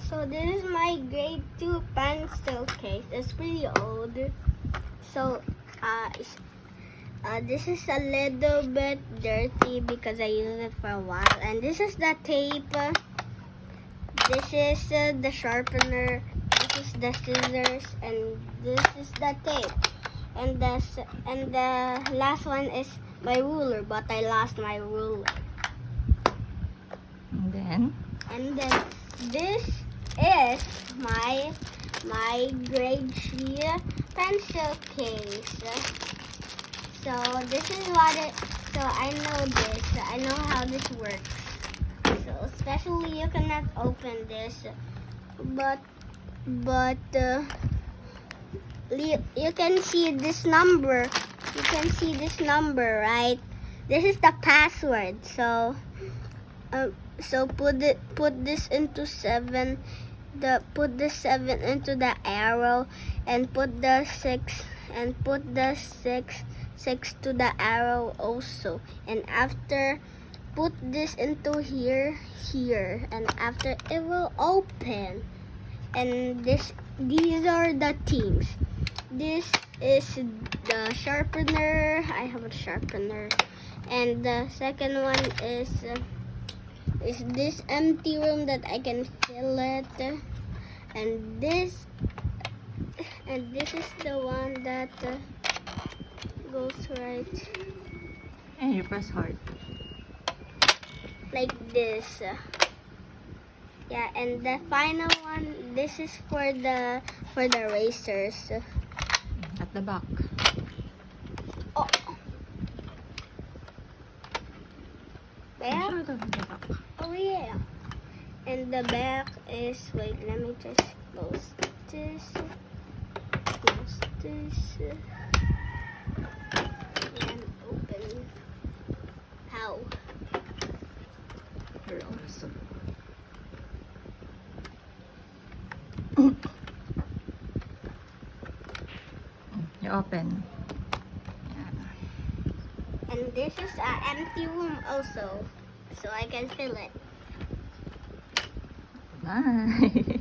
So this is my grade 2 pencil case. It's pretty old. So this is a little bit dirty because I used it for a while. And this is the tape. This is the sharpener. This is the scissors, and this is the tape. And the last one is my ruler, but I lost my ruler. And then This is my grade 3 pencil case. So this is what it. So I know this. I know how this works. So especially you cannot open this, but you can see this number. You can see this number, right? This is the password. So put this into 7. Put the 7 into the arrow, and put the 6 to the arrow also. And after, put this into here, and after it will open. And these are the teams. This is the sharpener. I have a sharpener, and the second one is this empty room that I can fill it, and this is the one that goes right you press hard. like this. Yeah, and the final one, this is for the erasers. At the back. Oh, back. Sure, the back. Oh yeah. And the back is, wait, let me just close this. Close this. And open. How? Here also. You open. And this is an empty room also, so I can fill it. Bye.